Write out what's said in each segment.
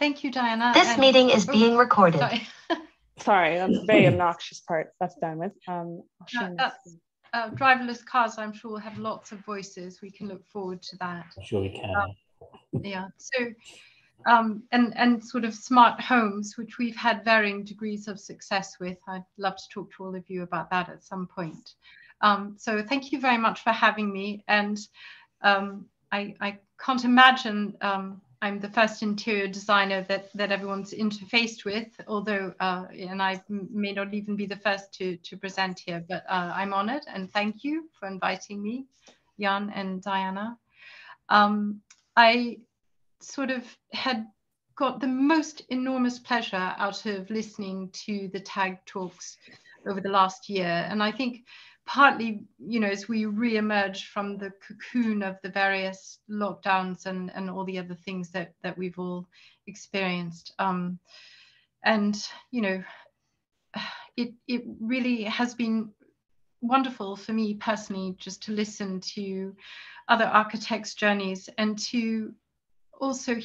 Thank you, Diana. This meeting is being recorded. Sorry. Sorry, that's the very obnoxious part. That's done with. Driverless cars, I'm sure, will have lots of voices. We can look forward to that. I'm sure we can. Yeah. So, and sort of smart homes, which we've had varying degrees of success with. I'd love to talk to all of you about that at some point. So thank you very much for having me. And I can't imagine I'm the first interior designer that everyone's interfaced with, although, and I may not even be the first to present here, but I'm honored and thank you for inviting me, Jan and Diana. I sort of had got the most enormous pleasure out of listening to the TAG talks over the last year. And I think partly, you know, as we re-emerge from the cocoon of the various lockdowns and all the other things that we've all experienced. And, you know, it really has been wonderful for me personally just to listen to other architects' journeys and to also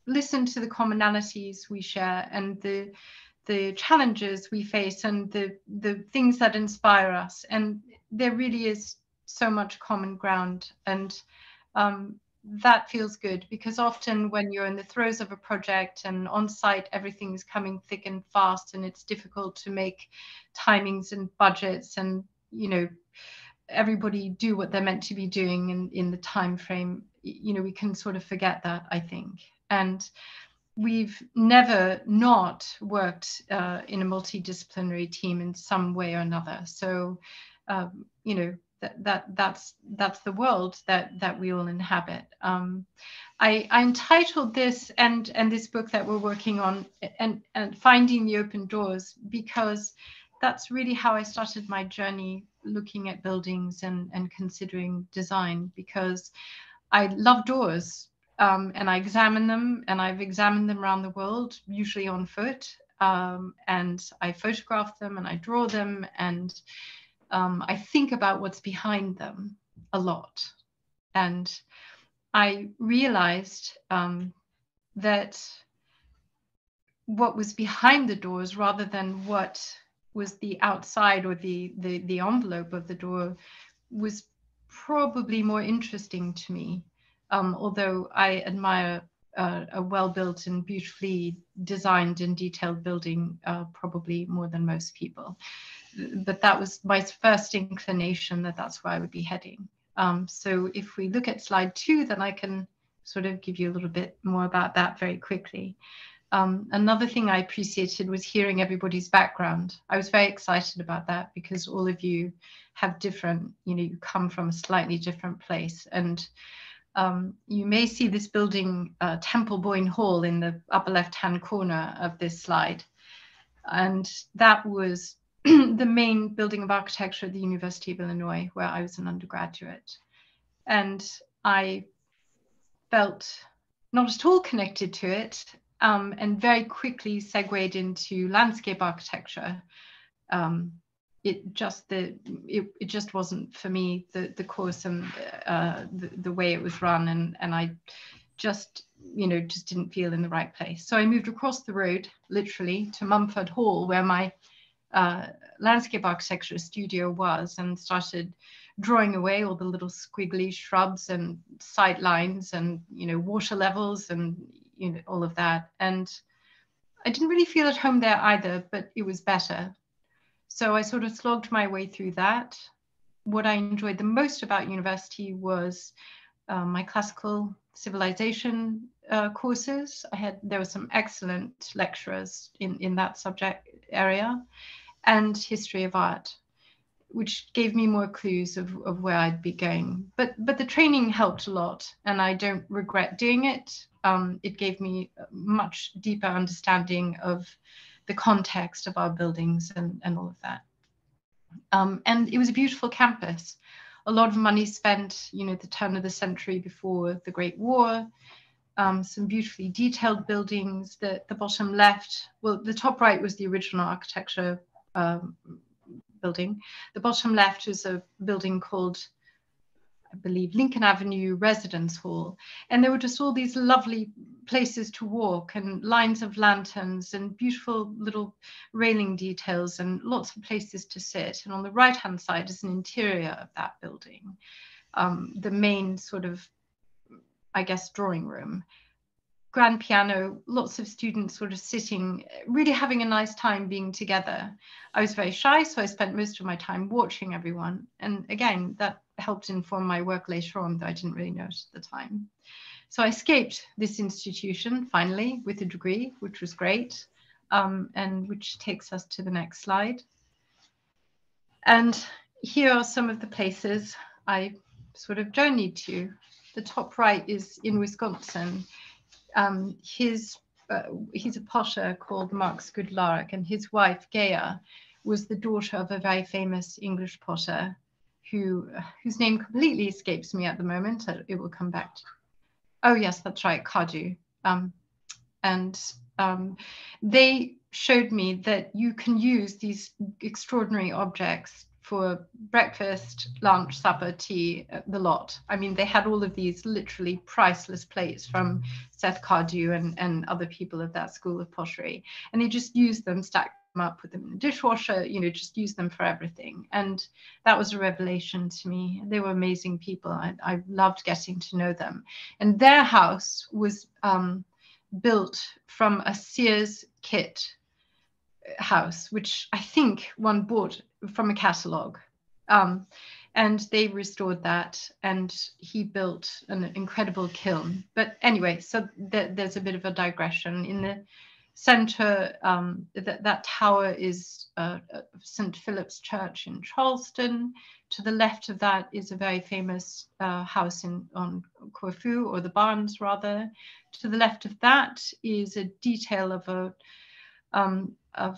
listen to the commonalities we share and the challenges we face and the things that inspire us. And there really is so much common ground. And that feels good, because often when you're in the throes of a project and on site, everything's coming thick and fast, and it's difficult to make timings and budgets and, you know, everybody do what they're meant to be doing in the time frame. You know, we can sort of forget that, I think. And we've never not worked in a multidisciplinary team in some way or another. So, you know, that's the world that we all inhabit. I entitled this and this book that we're working on and Finding the Open Doors, because that's really how I started my journey looking at buildings and considering design, because I love doors. And I examine them, and I've examined them around the world, usually on foot, and I photograph them and I draw them, and I think about what's behind them a lot. And I realized that what was behind the doors, rather than what was the outside or the envelope of the door, was probably more interesting to me. Although I admire a well-built and beautifully designed and detailed building probably more than most people. But that was my first inclination that that's where I would be heading. So if we look at slide 2, then I can sort of give you a little bit more about that very quickly. Another thing I appreciated was hearing everybody's background. I was very excited about that, because all of you have different, you know, you come from a slightly different place. And you may see this building, Temple Boyne Hall, in the upper left-hand corner of this slide. And that was the main building of architecture at the University of Illinois, where I was an undergraduate. And I felt not at all connected to it, and very quickly segued into landscape architecture. It just wasn't for me, the course and the way it was run, and I just, you know, just didn't feel in the right place. So I moved across the road, literally, to Mumford Hall, where my landscape architecture studio was, and started drawing away all the little squiggly shrubs and sight lines and, you know, water levels and, you know, all of that. And I didn't really feel at home there either, but it was better. So I sort of slogged my way through that. What I enjoyed the most about university was my classical civilization courses. There were some excellent lecturers in that subject area, and history of art, which gave me more clues of where I'd be going. But the training helped a lot, and I don't regret doing it. It gave me a much deeper understanding of the context of our buildings and all of that. And it was a beautiful campus. A lot of money spent, you know, at the turn of the century before the Great War. Some beautifully detailed buildings. The bottom left, well, the top right was the original architecture building. The bottom left was a building called, I believe, Lincoln Avenue Residence Hall. And there were just all these lovely places to walk and lines of lanterns and beautiful little railing details and lots of places to sit. And on the right-hand side is an interior of that building, the main sort of, I guess, drawing room. Grand piano, lots of students sort of sitting, really having a nice time being together. I was very shy, so I spent most of my time watching everyone. And again, that helped inform my work later on, though I didn't really know it at the time. So I escaped this institution finally with a degree, which was great, and which takes us to the next slide. And here are some of the places I sort of journeyed to. The top right is in Wisconsin. He's a potter called Mark Goodlark, and his wife Gaia was the daughter of a very famous English potter whose name completely escapes me at the moment. It will come back to. Oh yes, that's right, Cardew. They showed me that you can use these extraordinary objects for breakfast, lunch, supper, tea, the lot. I mean, they had all of these literally priceless plates from Seth Cardew and other people of that school of pottery. And they just used them, stacked them up, put them in the dishwasher, just use them for everything. And that was a revelation to me. They were amazing people. I loved getting to know them. And their house was built from a Sears kit house, which I think one bought from a catalogue, and they restored that, and he built an incredible kiln. But anyway, so there's a bit of a digression. In the center, that tower is St. Philip's Church in Charleston. To the left of that is a very famous house on Corfu, or the Barns rather. To the left of that is a detail of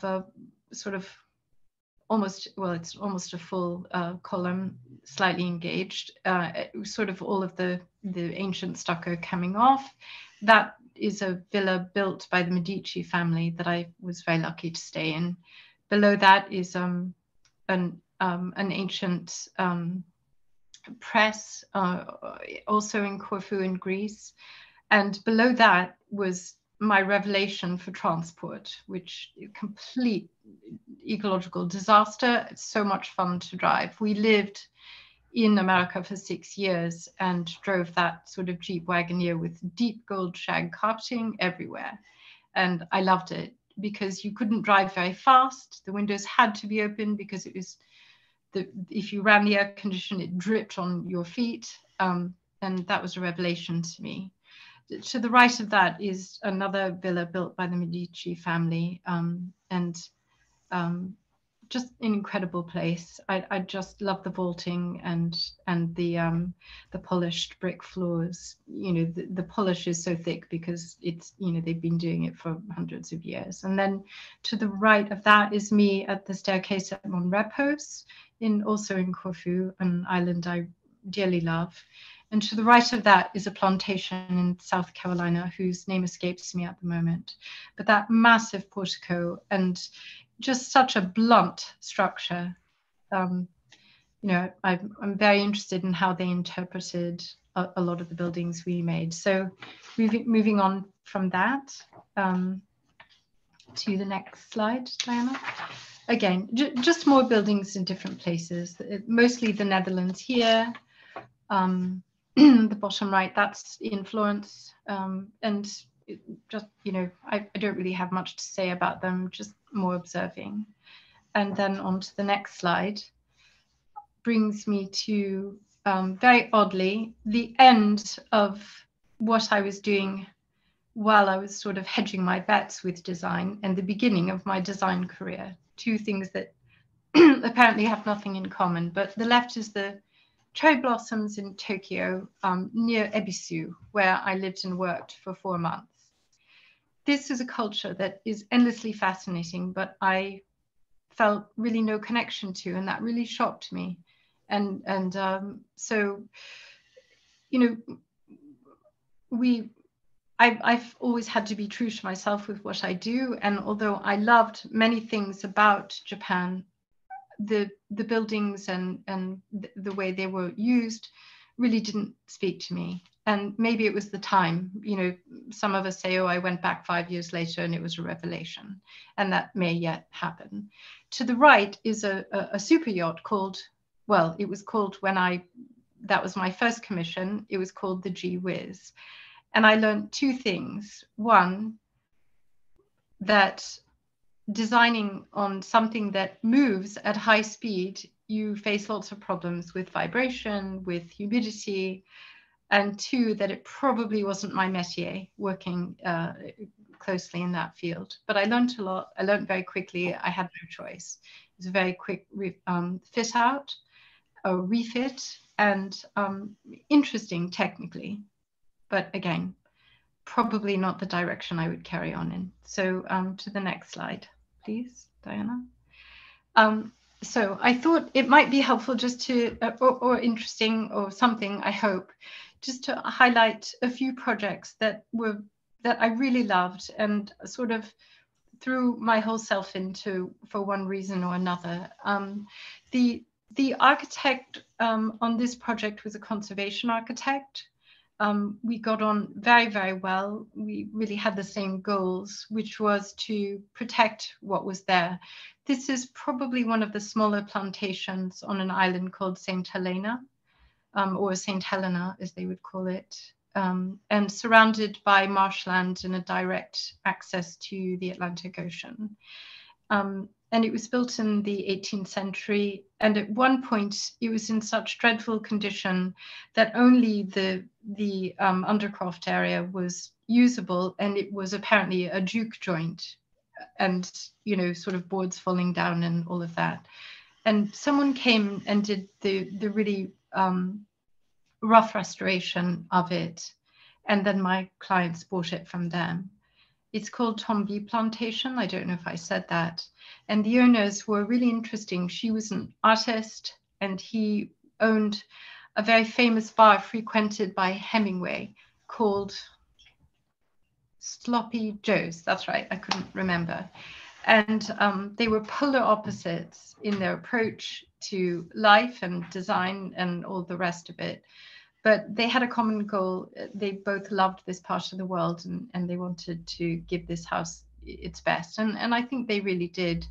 a sort of it's almost a full column, slightly engaged, sort of all of the ancient stucco coming off. That is a villa built by the Medici family that I was very lucky to stay in. Below that is an ancient press, also in Corfu in Greece. And below that was my revelation for transport, which complete ecological disaster. It's so much fun to drive. We lived in America for 6 years and drove that sort of Jeep Wagoneer with deep gold shag carpeting everywhere. And I loved it because you couldn't drive very fast. The windows had to be open because it was if you ran the air conditioner, it dripped on your feet. And that was a revelation to me. To the right of that is another villa built by the Medici family, and just an incredible place. I just love the vaulting and the polished brick floors. The polish is so thick because it's they've been doing it for hundreds of years. And then to the right of that is me at the staircase at Monrepos, also in Corfu, an island I dearly love. And to the right of that is a plantation in South Carolina whose name escapes me at the moment. But that massive portico and just such a blunt structure. I'm very interested in how they interpreted a lot of the buildings we made. So moving on from that to the next slide, Diana. Again, just more buildings in different places, mostly the Netherlands here. The bottom right, that's in Florence, and just I don't really have much to say about them, just more observing. And then on to the next slide brings me to very oddly the end of what I was doing while I was sort of hedging my bets with design, and the beginning of my design career. Two things that apparently have nothing in common. But the left is the cherry blossoms in Tokyo, near Ebisu, where I lived and worked for 4 months. This is a culture that is endlessly fascinating, but I felt really no connection to, and that really shocked me. So, I've always had to be true to myself with what I do, and although I loved many things about Japan, the buildings and the way they were used really didn't speak to me. And maybe it was the time, you know, some of us say, oh, I went back 5 years later and it was a revelation. And that may yet happen. To the right is a super yacht called, well, it was called that was my first commission, it was called the Gee Whiz. And I learned two things. One, that designing on something that moves at high speed, you face lots of problems with vibration, with humidity, and two, that it probably wasn't my métier working closely in that field. But I learned a lot. I learned very quickly. I had no choice. It was a very quick fit out, a refit, and interesting technically. But again, probably not the direction I would carry on in. So to the next slide, please, Diana. So I thought it might be helpful just to, or interesting or something, I hope, just to highlight a few projects that I really loved and sort of threw my whole self into for one reason or another. The architect on this project was a conservation architect. We got on very, very well. We really had the same goals, which was to protect what was there. This is probably one of the smaller plantations on an island called St. Helena, or St. Helena, as they would call it, and surrounded by marshland and a direct access to the Atlantic Ocean. And it was built in the 18th century. And at one point, it was in such dreadful condition that only the undercroft area was usable. And it was apparently a juke joint and, you know, sort of boards falling down and all of that. And someone came and did the really rough restoration of it. And then my clients bought it from them. It's called Tomby Plantation. I don't know if I said that. And the owners were really interesting. She was an artist and he owned a very famous bar frequented by Hemingway called Sloppy Joe's. That's right, I couldn't remember. And they were polar opposites in their approach to life and design and all the rest of it. But they had a common goal. They both loved this part of the world and they wanted to give this house its best. And I think they really did.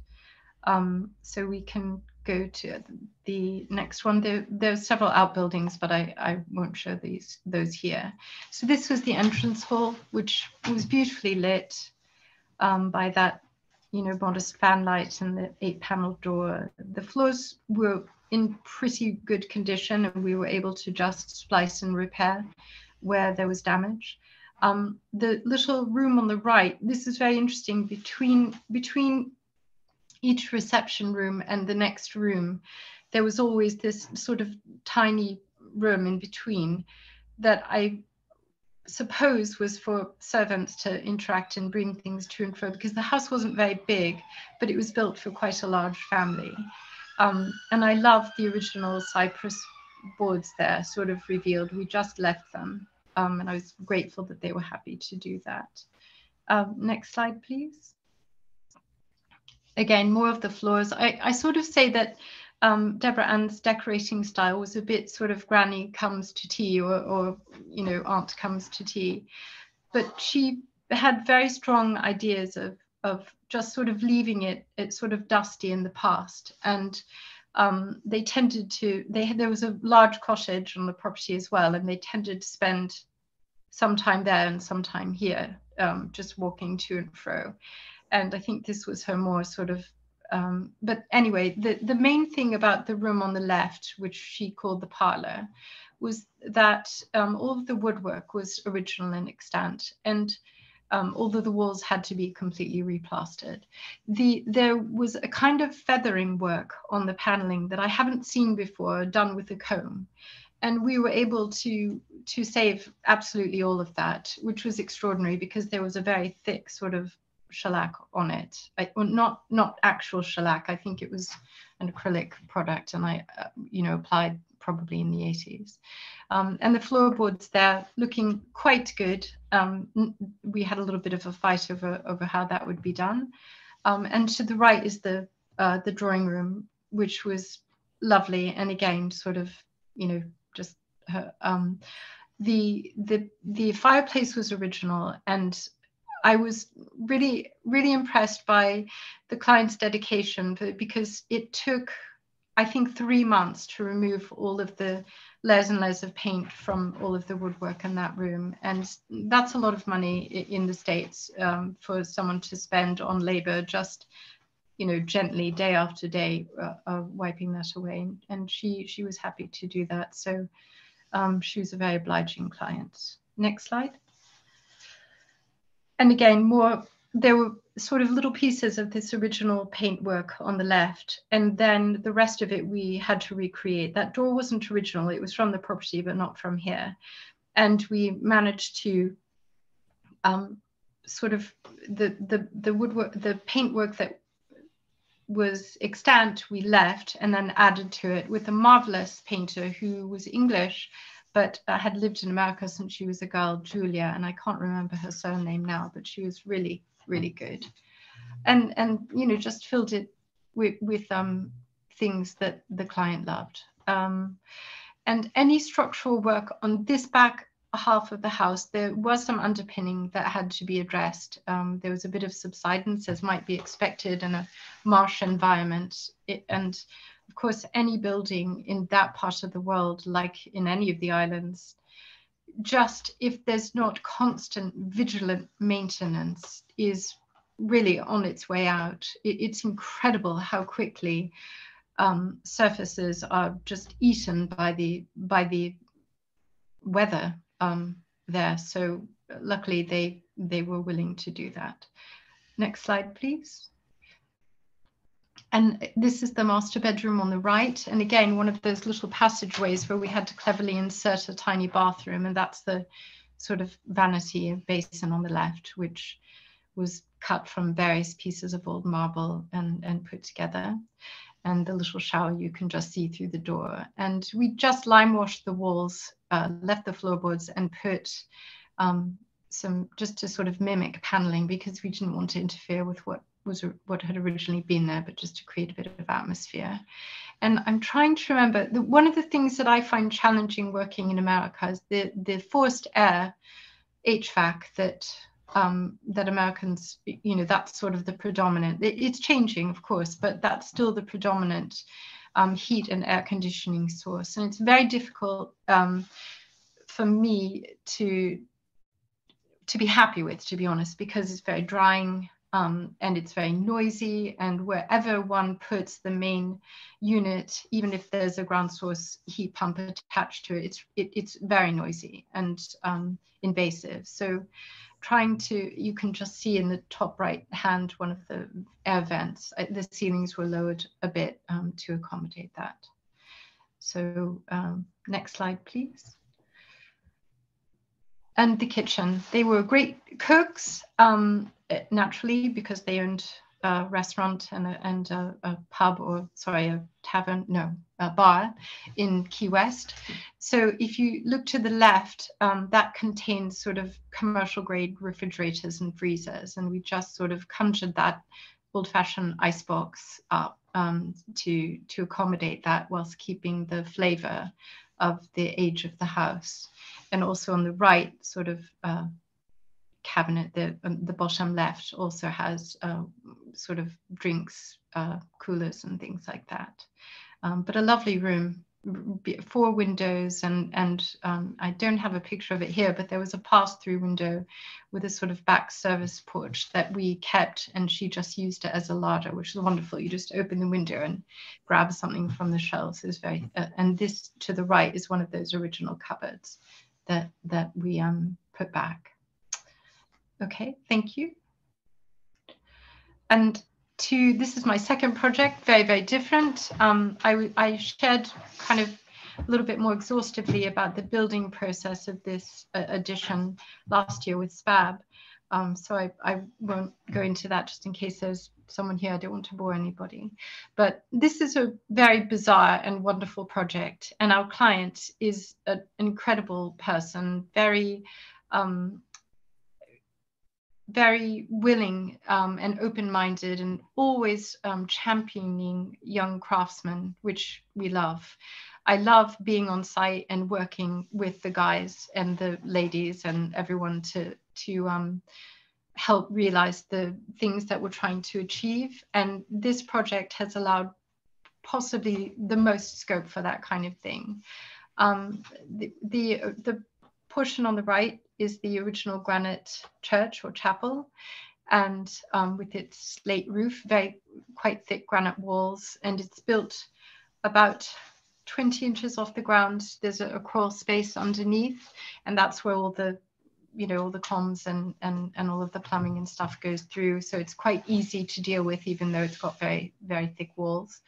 So we can go to the next one. There's several outbuildings, but I won't show those here. So this was the entrance hall, which was beautifully lit by that, you know, modest fanlight and the 8-panel door. The floors were in pretty good condition and we were able to just splice and repair where there was damage. The little room on the right, this is very interesting, between each reception room and the next room, there was always this sort of tiny room in between that I suppose was for servants to interact and bring things to and fro, because the house wasn't very big, but it was built for quite a large family. And I love the original cypress boards there, sort of revealed. We just left them. And I was grateful that they were happy to do that. Next slide, please. Again, more of the floors. I sort of say that Deborah Ann's decorating style was a bit sort of granny comes to tea or you know, aunt comes to tea. But she had very strong ideas of just sort of leaving it sort of dusty in the past. And they tended to, there was a large cottage on the property as well, and they tended to spend some time there and some time here, just walking to and fro. And I think this was her more sort of, but anyway, the main thing about the room on the left, which she called the parlor, was that all of the woodwork was original and extant. And although the walls had to be completely replastered, there was a kind of feathering work on the paneling that I haven't seen before, done with a comb. And we were able to save absolutely all of that, which was extraordinary because there was a very thick sort of shellac on it. Not actual shellac, I think it was an acrylic product, and I you know, applied probably in the 80s. And the floorboards there looking quite good. We had a little bit of a fight over how that would be done. And to the right is the drawing room, which was lovely. And again, sort of, you know, just the fireplace was original, and I was really, really impressed by the client's dedication, because it took, I think, 3 months to remove all of the layers and layers of paint from all of the woodwork in that room. And that's a lot of money in the States for someone to spend on labor, just, you know, gently day after day, wiping that away. And she was happy to do that. So she was a very obliging client. Next slide. And again, there were sort of little pieces of this original paintwork on the left, and then the rest of it we had to recreate. That door wasn't original, it was from the property, but not from here. And we managed to sort of the woodwork, the paintwork that was extant, we left and then added to it with a marvelous painter who was English, but had lived in America since she was a girl, Julia, and I can't remember her surname now, but she was really, really good. And you know, just filled it with things that the client loved. And any structural work on this back half of the house, there was some underpinning that had to be addressed. There was a bit of subsidence, as might be expected in a marsh environment. And of course, any building in that part of the world, like in any of the islands, just if there's not constant vigilant maintenance, is really on its way out. It's incredible how quickly surfaces are just eaten by the weather there. So luckily they were willing to do that. Next slide, please. And this is the master bedroom on the right. And again, one of those little passageways where we had to cleverly insert a tiny bathroom. And that's the sort of vanity basin on the left, which was cut from various pieces of old marble and put together. And the little shower you can just see through the door. And we just lime washed the walls, left the floorboards, and put some, just to sort of mimic paneling, because we didn't want to interfere with what had originally been there, but just to create a bit of atmosphere. And I'm trying to remember, one of the things that I find challenging working in America is the forced air HVAC that Americans, you know, that's sort of the predominant, it's changing, of course, but that's still the predominant heat and air conditioning source. And it's very difficult for me to be happy with, to be honest, because it's very drying and it's very noisy. And wherever one puts the main unit, even if there's a ground source heat pump attached to it, it's very noisy and invasive. So you can just see in the top right hand one of the air vents, the ceilings were lowered a bit to accommodate that. So next slide, please. And the kitchen, they were great cooks, naturally, because they owned a restaurant and a pub, or sorry, a tavern, no, a bar in Key West. So if you look to the left, that contains sort of commercial grade refrigerators and freezers. And we just sort of conjured that old-fashioned icebox up to accommodate that, whilst keeping the flavor of the age of the house. And also on the right sort of cabinet, the bottom left also has sort of drinks, coolers and things like that. But a lovely room, 4 windows, and I don't have a picture of it here, but there was a pass-through window with a sort of back service porch that we kept, and she just used it as a larder, which is wonderful. You just open the window and grab something from the shelves. It was very, and this to the right is one of those original cupboards that we put back. Okay, thank you. And this is my second project, very, very different. I shared kind of a little bit more exhaustively about the building process of this addition last year with SPAB. So I won't go into that, just in case there's someone here. I don't want to bore anybody. But this is a very bizarre and wonderful project. And our client is an incredible person, very willing and open-minded, and always championing young craftsmen, which we love. I love being on site and working with the guys and the ladies and everyone to help realize the things that we're trying to achieve. And this project has allowed possibly the most scope for that kind of thing. The portion on the right is the original granite church or chapel, and with its slate roof, quite thick granite walls, and it's built about 20 inches off the ground. There's a crawl space underneath, and that's where all the all the comms and all of the plumbing and stuff goes through. So it's quite easy to deal with, even though it's got very, very thick walls.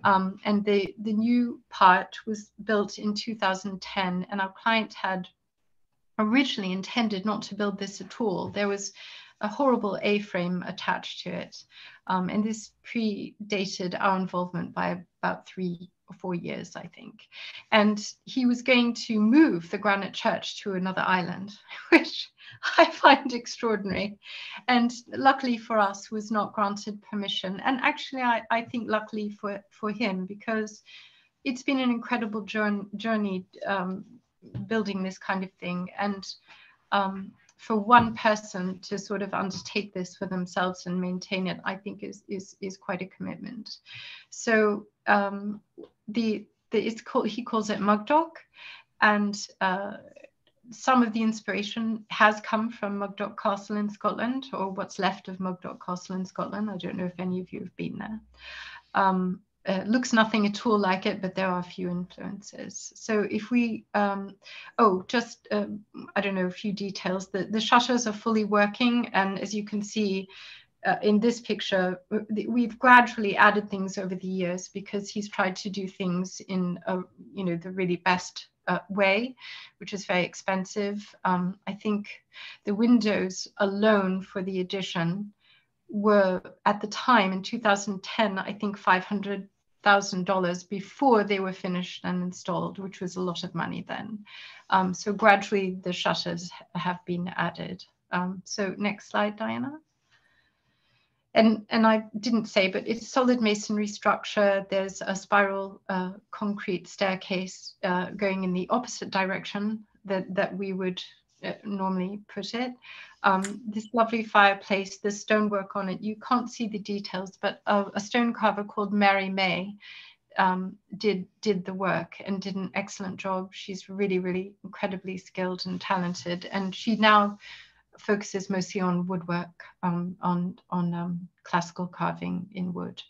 And the new part was built in 2010, and our client had originally intended not to build this at all. There was a horrible A-frame attached to it, and this predated our involvement by about 3 or 4 years, I think. And he was going to move the granite church to another island, which I find extraordinary. And luckily for us, was not granted permission. And actually, I think luckily for him, because it's been an incredible journey building this kind of thing. And for one person to sort of undertake this for themselves and maintain it, I think is quite a commitment. So he calls it Mug Dock, and some of the inspiration has come from Mug Dock Castle in Scotland, or what's left of Mug Dock Castle in Scotland. I don't know if any of you have been there. Looks nothing at all like it, but there are a few influences. So if we, I don't know, a few details. The shutters are fully working, and as you can see in this picture, we've gradually added things over the years, because he's tried to do things in the really best way, which is very expensive. I think the windows alone for the addition were, at the time in 2010, I think $500,000 before they were finished and installed, which was a lot of money then. So gradually the shutters have been added. So next slide, Diana. And I didn't say, but it's solid masonry structure. There's a spiral concrete staircase going in the opposite direction that we would normally put it. This lovely fireplace, the stonework on it, you can't see the details, but a stone carver called Mary May did the work and did an excellent job. She's really, really incredibly skilled and talented, and she now focuses mostly on woodwork, on classical carving in wood.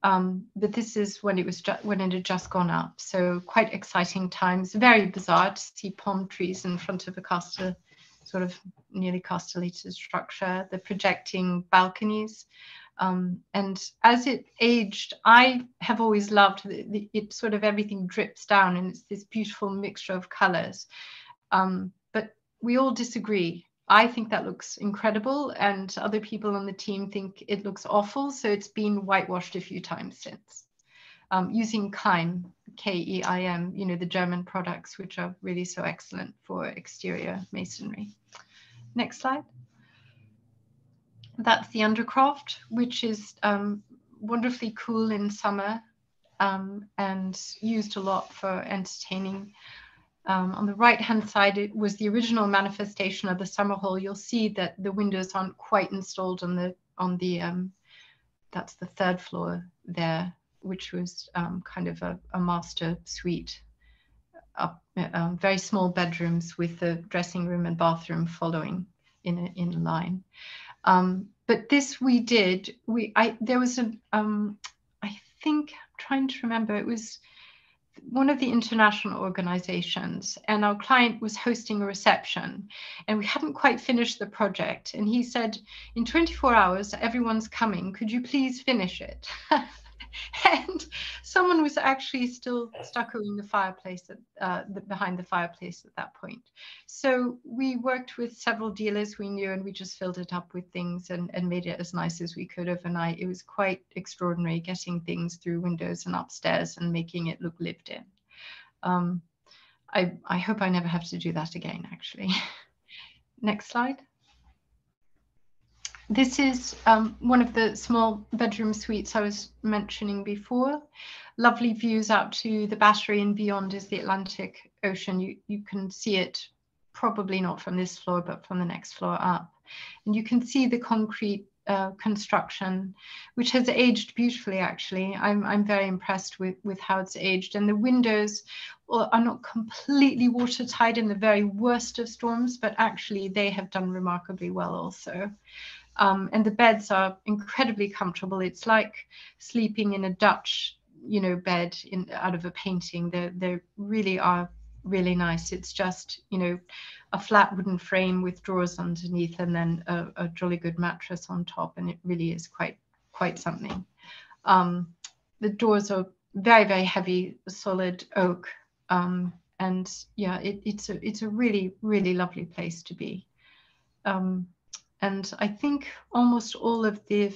But this is when it had just gone up. So quite exciting times, very bizarre to see palm trees in front of a sort of nearly castellated structure, the projecting balconies. And as it aged, I have always loved it sort of everything drips down, and it's this beautiful mixture of colors. But we all disagree. I think that looks incredible, and other people on the team think it looks awful. So it's been whitewashed a few times since, using Keim, K-E-I-M, the German products, which are really so excellent for exterior masonry. Next slide. That's the undercroft, which is wonderfully cool in summer and used a lot for entertaining. On the right-hand side, it was the original manifestation of the summer hall. You'll see that the windows aren't quite installed on the that's the third floor there, which was kind of a master suite, very small bedrooms with the dressing room and bathroom following in a line. But this we did. There was I think, I'm trying to remember, it was one of the international organizations, and our client was hosting a reception, and we hadn't quite finished the project, and he said, in 24 hours everyone's coming, could you please finish it? And someone was actually still stuccoing the fireplace behind the fireplace at that point. So we worked with several dealers we knew, and we just filled it up with things and made it as nice as we could have. And it was quite extraordinary getting things through windows and upstairs and making it look lived in. I hope I never have to do that again, actually. Next slide. This is one of the small bedroom suites I was mentioning before. Lovely views out to the Battery, and beyond is the Atlantic Ocean. You can see it probably not from this floor, but from the next floor up. And you can see the concrete construction, which has aged beautifully, actually. I'm very impressed with how it's aged. And the windows are not completely watertight in the very worst of storms, but actually they have done remarkably well also. And the beds are incredibly comfortable. It's like sleeping in a Dutch, bed out of a painting. They really are really nice. It's just, a flat wooden frame with drawers underneath, and then a jolly good mattress on top, and it really is quite something. The doors are very, very heavy, solid oak, and yeah, it's a really, really lovely place to be. And I think almost all of the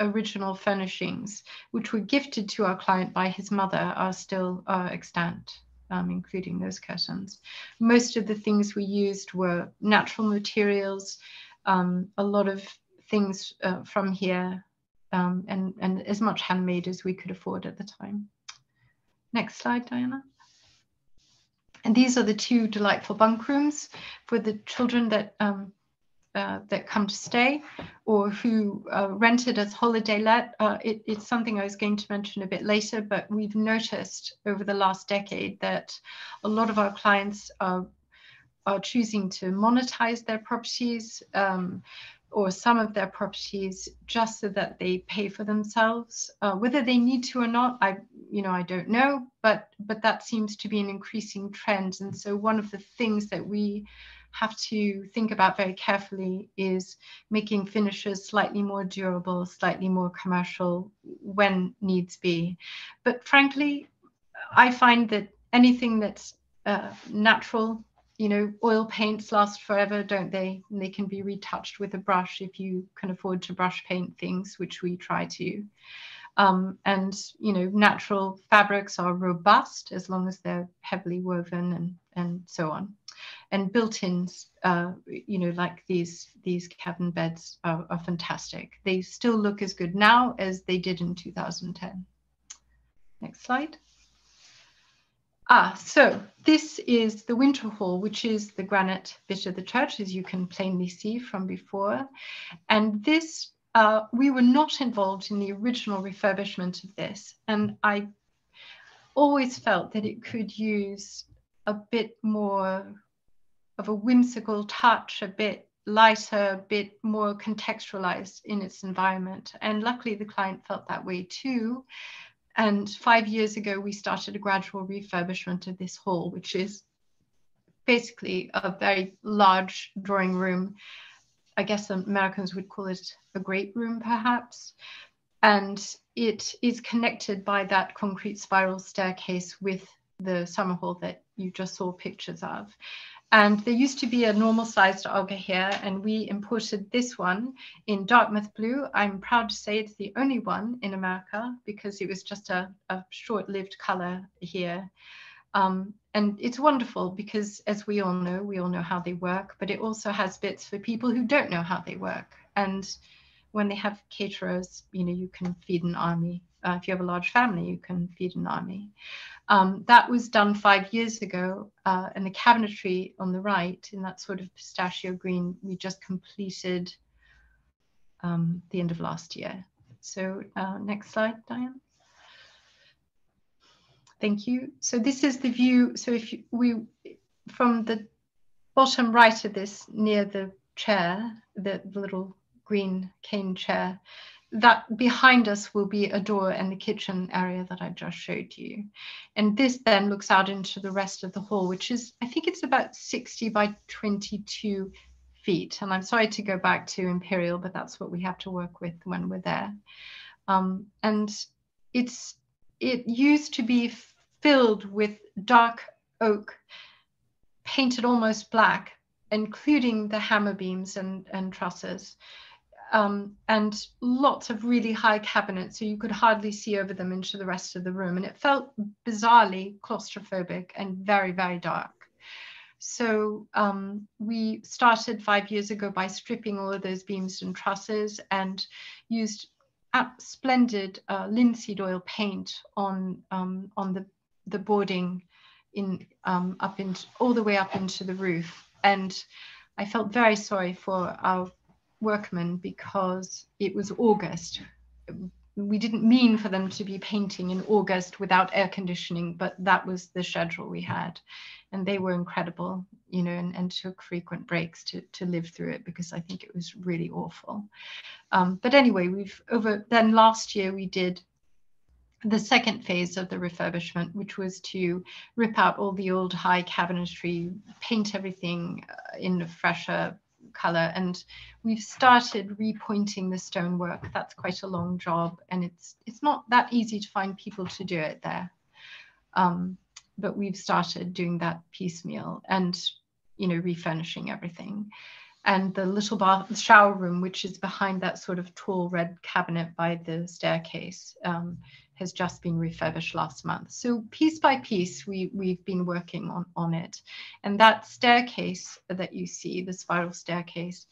original furnishings, which were gifted to our client by his mother, are still extant, including those curtains. Most of the things we used were natural materials, a lot of things from here, and as much handmade as we could afford at the time. Next slide, Diana. And these are the two delightful bunk rooms for the children that come to stay, or who rented as holiday let. It's something I was going to mention a bit later, but we've noticed over the last decade that a lot of our clients are choosing to monetize their properties, or some of their properties, just so that they pay for themselves. Whether they need to or not, I don't know, but that seems to be an increasing trend. And so one of the things that we have to think about very carefully is making finishes slightly more durable, slightly more commercial when needs be. But frankly, I find that anything that's natural, oil paints last forever, don't they? And they can be retouched with a brush if you can afford to brush paint things, which we try to. And natural fabrics are robust as long as they're heavily woven and so on. And built-ins, like these cabin beds are fantastic. They still look as good now as they did in 2010. Next slide. So this is the winter hall, which is the granite bit of the church, as you can plainly see from before. And this, we were not involved in the original refurbishment of this. And I always felt that it could use a bit more of a whimsical touch, a bit lighter, a bit more contextualized in its environment. And luckily the client felt that way too. And 5 years ago, we started a gradual refurbishment of this hall, which is basically a very large drawing room. I guess Americans would call it a great room, perhaps. And it is connected by that concrete spiral staircase with the summer hall that you just saw pictures of. And there used to be a normal sized Olga here, and we imported this one in Dartmouth blue. I'm proud to say it's the only one in America, because it was just a short-lived color here. And it's wonderful because, as we all know how they work, but it also has bits for people who don't know how they work. And when they have caterers, you can feed an army. If you have a large family, you can feed an army. That was done 5 years ago, and the cabinetry on the right, in that sort of pistachio green, we just completed the end of last year. So next slide, Diane. Thank you. So this is the view. So if from the bottom right of this, near the chair, the little green cane chair, that behind us will be a door and the kitchen area that I just showed you. And this then looks out into the rest of the hall, which is, I think it's about 60 by 22 feet. And I'm sorry to go back to Imperial, but that's what we have to work with when we're there. And it used to be filled with dark oak, painted almost black, including the hammer beams and trusses. And lots of really high cabinets, so you could hardly see over them into the rest of the room. And it felt bizarrely claustrophobic and very, very dark. So we started 5 years ago by stripping all of those beams and trusses and used splendid linseed oil paint on the boarding in all the way up into the roof. And I felt very sorry for our workmen because it was August. We didn't mean for them to be painting in August without air conditioning, but that was the schedule we had. And they were incredible, you know, and took frequent breaks to live through it, because I think it was really awful. But anyway, then last year we did the second phase of the refurbishment, which was to rip out all the old high cabinetry, paint everything in a fresher color, and we've started repointing the stonework. That's quite a long job, and it's not that easy to find people to do it there. But we've started doing that piecemeal and, you know, refurnishing everything. And the little shower room, which is behind that sort of tall red cabinet by the staircase, has just been refurbished last month. So piece by piece, we've been working on it. And that staircase that you see, the spiral staircase,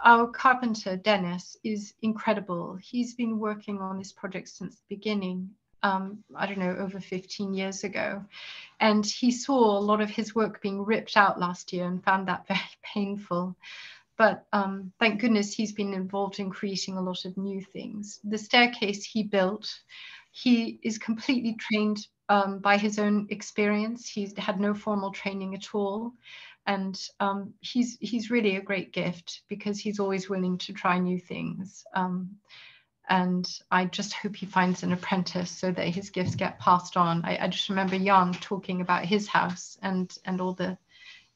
our carpenter, Dennis, is incredible. He's been working on this project since the beginning. I don't know, over 15 years ago. And he saw a lot of his work being ripped out last year and found that very painful. But thank goodness he's been involved in creating a lot of new things. The staircase he built, he is completely trained by his own experience. He's had no formal training at all. And he's really a great gift, because he's always willing to try new things. And I just hope he finds an apprentice so that his gifts get passed on. I just remember Jan talking about his house and all the,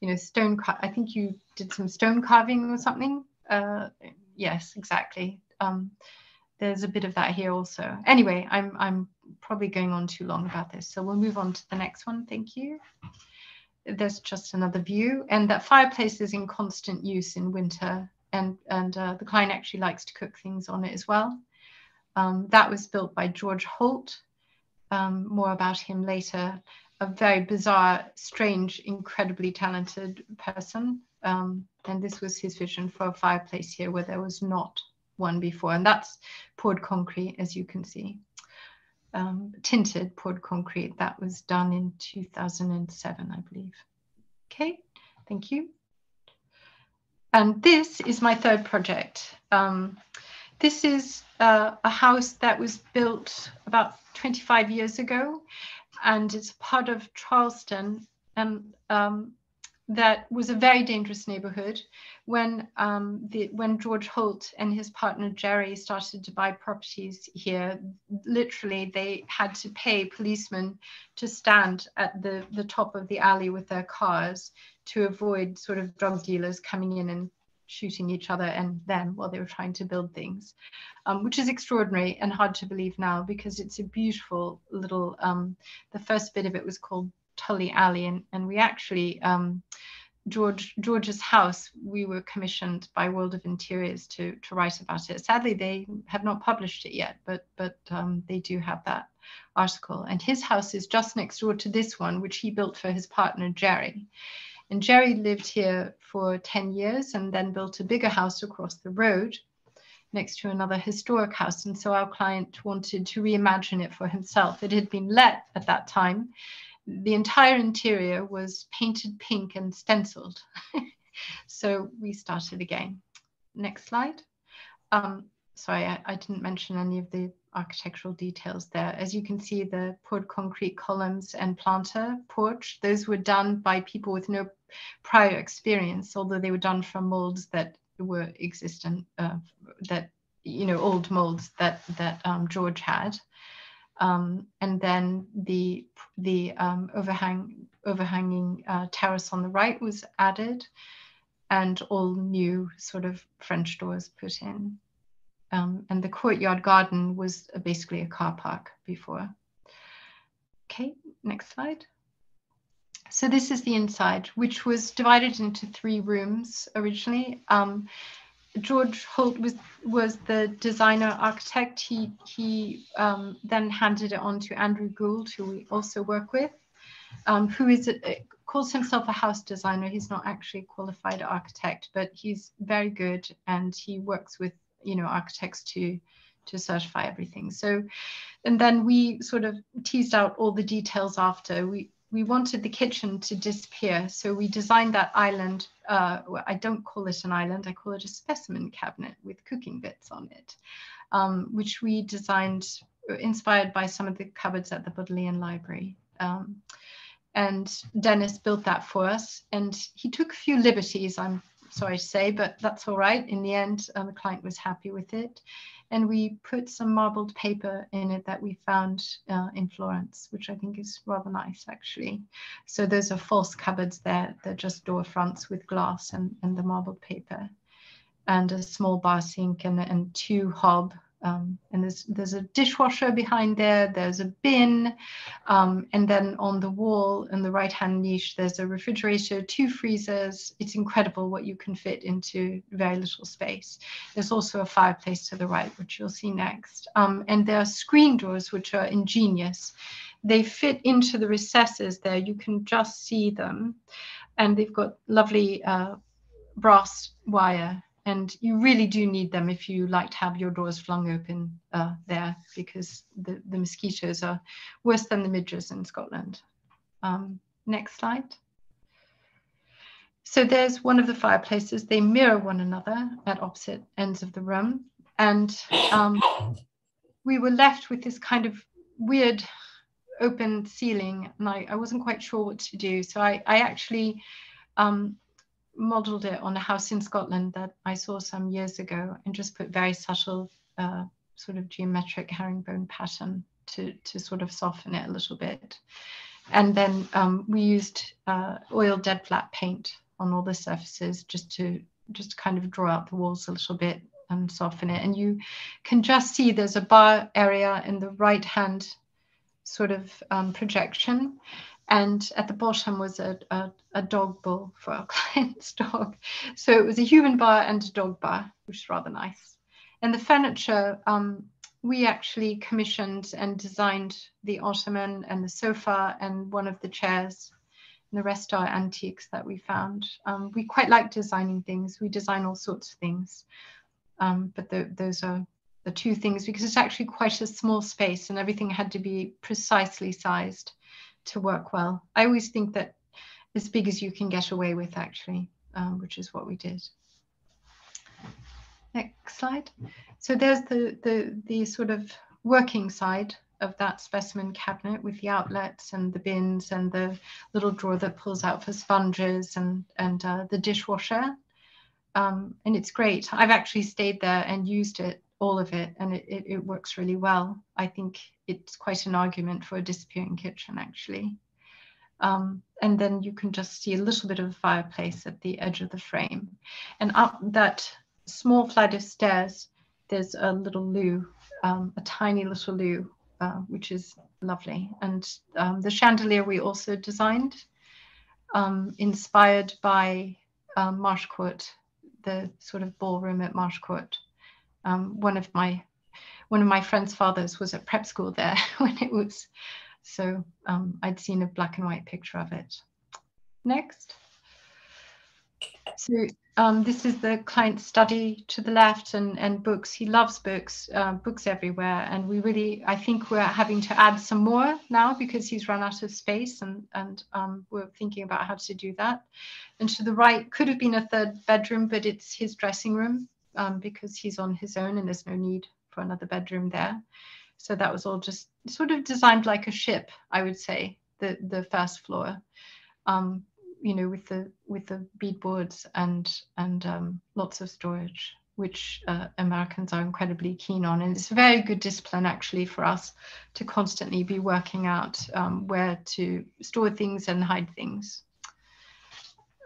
you know, stone. I think you did some stone carving or something. Yes, exactly. There's a bit of that here also. Anyway, I'm probably going on too long about this, so we'll move on to the next one. Thank you. There's just another view, and that fireplace is in constant use in winter, and the client actually likes to cook things on it as well. That was built by George Holt. More about him later. A very bizarre, strange, incredibly talented person. And this was his vision for a fireplace here where there was not one before. And that's poured concrete, as you can see. Tinted poured concrete. That was done in 2007, I believe. Okay, thank you. And this is my third project. This is a house that was built about 25 years ago, and it's part of Charleston, and that was a very dangerous neighborhood. When George Holt and his partner Jerry started to buy properties here, literally they had to pay policemen to stand at the top of the alley with their cars to avoid sort of drug dealers coming in and shooting each other and them while they were trying to build things, which is extraordinary and hard to believe now, because it's a beautiful little, the first bit of it was called Tully Alley, and we actually, George's house, we were commissioned by World of Interiors to write about it. Sadly, they have not published it yet, but they do have that article. And his house is just next door to this one, which he built for his partner, Jerry. And Jerry lived here for 10 years and then built a bigger house across the road next to another historic house. And so our client wanted to reimagine it for himself. It had been let at that time. The entire interior was painted pink and stenciled. So we started again. Next slide. Sorry, I didn't mention any of the architectural details there. As you can see, the poured concrete columns and planter porch, those were done by people with no prior experience, although they were done from molds that were existent, that, you know, old molds that George had. And then the overhanging terrace on the right was added, and all new sort of French doors put in. And the courtyard garden was basically a car park before. Okay, next slide. So this is the inside, which was divided into 3 rooms originally. George Holt was the designer architect. He then handed it on to Andrew Gould, who we also work with. who calls himself a house designer. He's not actually a qualified architect, but he's very good, and he works with architects to certify everything. So, and then we sort of teased out all the details after. We wanted the kitchen to disappear, so we designed that island. I don't call it an island, I call it a specimen cabinet with cooking bits on it, which we designed inspired by some of the cupboards at the Bodleian Library. And Dennis built that for us, and he took a few liberties, I'm sorry to say, but that's all right. In the end, the client was happy with it. And we put some marbled paper in it that we found in Florence, which I think is rather nice, actually. So those are false cupboards there. They're just door fronts with glass and the marbled paper, and a small bar sink and 2 hob. And there's a dishwasher behind there, there's a bin, and then on the wall in the right-hand niche, there's a refrigerator, 2 freezers. It's incredible what you can fit into very little space. There's also a fireplace to the right, which you'll see next. And there are screen doors, which are ingenious. They fit into the recesses there. You can just see them. And they've got lovely brass wire. And you really do need them if you like to have your doors flung open there, because the mosquitoes are worse than the midges in Scotland. Next slide. So there's one of the fireplaces. They mirror one another at opposite ends of the room. And we were left with this kind of weird open ceiling, and I wasn't quite sure what to do. So I actually modeled it on a house in Scotland that I saw some years ago, and just put very subtle sort of geometric herringbone pattern to sort of soften it a little bit. And then we used oil dead flat paint on all the surfaces just to kind of draw out the walls a little bit and soften it. And you can just see there's a bar area in the right hand sort of projection. And at the bottom was a dog bowl for our client's dog. So it was a human bar and a dog bar, which is rather nice. And the furniture, we actually commissioned and designed the ottoman and the sofa and one of the chairs. And the rest are antiques that we found. We quite like designing things. We design all sorts of things. But those are the 2 things, because it's actually quite a small space and everything had to be precisely sized to work well. I always think that as big as you can get away with, actually, which is what we did. Next slide. So there's the sort of working side of that specimen cabinet with the outlets and the bins and the little drawer that pulls out for sponges and the dishwasher. And it's great. I've actually stayed there and used it, all of it, and it works really well. I think it's quite an argument for a disappearing kitchen, actually. And then you can just see a little bit of a fireplace at the edge of the frame. And up that small flight of stairs, there's a little loo, a tiny little loo, which is lovely. And the chandelier we also designed, inspired by Marsh Court, the sort of ballroom at Marsh Court. One of my friend's fathers was at prep school there when it was, so I'd seen a black and white picture of it. Next. So this is the client's study to the left, and books. He loves books, books everywhere. And we really, I think we're having to add some more now because he's run out of space, and we're thinking about how to do that. And to the right could have been a 3rd bedroom, but it's his dressing room because he's on his own and there's no need for another bedroom there. So that was all just sort of designed like a ship, I would say, the first floor. You know, with the beadboards and lots of storage, which Americans are incredibly keen on. And it's a very good discipline, actually, for us to constantly be working out where to store things and hide things.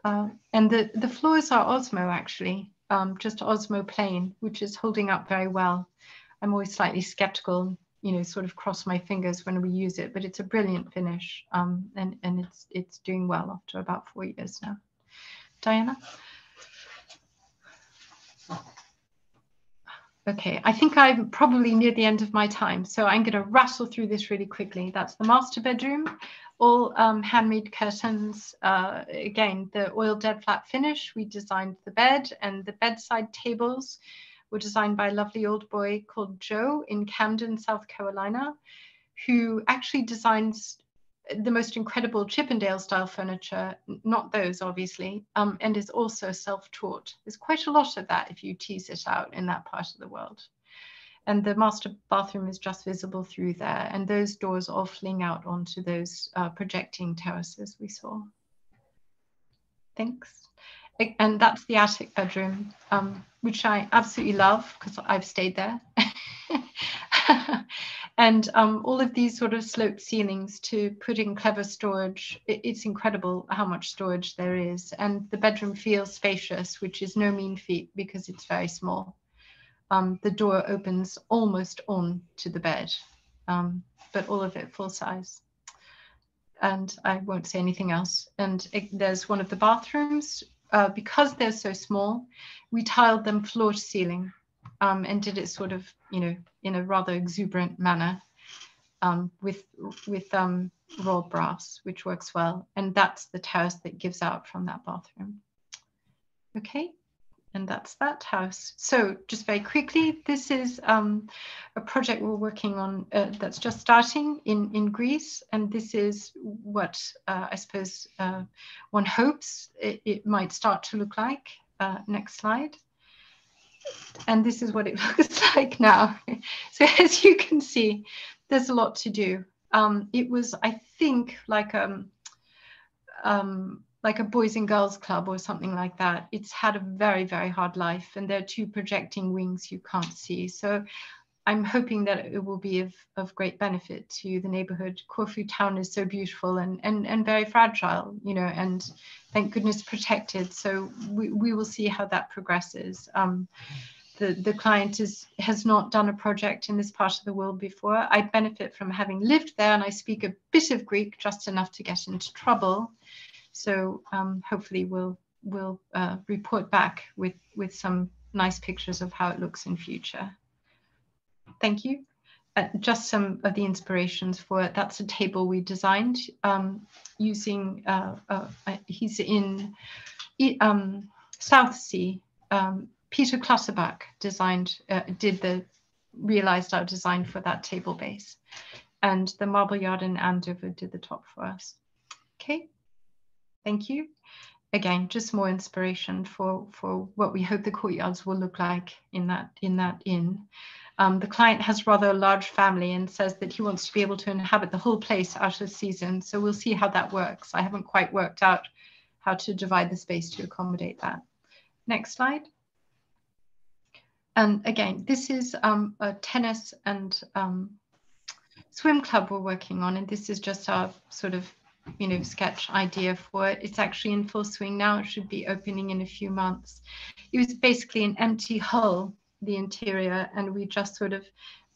And the floors are Osmo, actually, just Osmo plain, which is holding up very well. I'm always slightly skeptical, you know, sort of cross my fingers when we use it, but it's a brilliant finish, and it's doing well after about 4 years now. Diana? Okay, I think I'm probably near the end of my time, so I'm going to rattle through this really quickly. That's the master bedroom, all handmade curtains. Again, the oil dead flat finish. We designed the bed, and the bedside tables were designed by a lovely old boy called Joe in Camden, South Carolina, who actually designs the most incredible Chippendale style furniture, not those obviously, and is also self-taught. There's quite a lot of that if you tease it out in that part of the world. And the master bathroom is just visible through there, and those doors all fling out onto those projecting terraces we saw. Thanks. And that's the attic bedroom, which I absolutely love because I've stayed there. And all of these sort of sloped ceilings to put in clever storage. It's incredible how much storage there is. And the bedroom feels spacious, which is no mean feat because it's very small. The door opens almost on to the bed, but all of it full size. And I won't say anything else. And there's one of the bathrooms. Because they're so small, we tiled them floor to ceiling. And did it sort of, you know, in a rather exuberant manner with raw brass, which works well. And that's the terrace that gives out from that bathroom. Okay, and that's that house. So just very quickly, this is a project we're working on that's just starting in Greece. And this is what I suppose one hopes it might start to look like. Next slide. And this is what it looks like now. So as you can see, there's a lot to do. It was, I think, like a boys and girls club or something like that. It's had a very, very hard life, and there are two projecting wings you can't see. So I'm hoping that it will be of great benefit to the neighborhood. Corfu town is so beautiful and very fragile, you know, and thank goodness protected. So we will see how that progresses. The client has not done a project in this part of the world before. I benefit from having lived there, and I speak a bit of Greek, just enough to get into trouble. So hopefully we'll report back with some nice pictures of how it looks in future. Thank you. Just some of the inspirations for it. That's a table we designed using, he's in South Sea. Peter Clutterbuck realized our design for that table base. And the Marble Yard in Andover did the top for us. Okay, thank you. Again, just more inspiration for what we hope the courtyards will look like in that inn. The client has rather a large family and says that he wants to be able to inhabit the whole place out of season. So we'll see how that works. I haven't quite worked out how to divide the space to accommodate that. Next slide. And again, this is a tennis and swim club we're working on. And this is just our sort of, you know, sketch idea for it. It's actually in full swing now. It should be opening in a few months. It was basically an empty hull, the interior, and we just sort of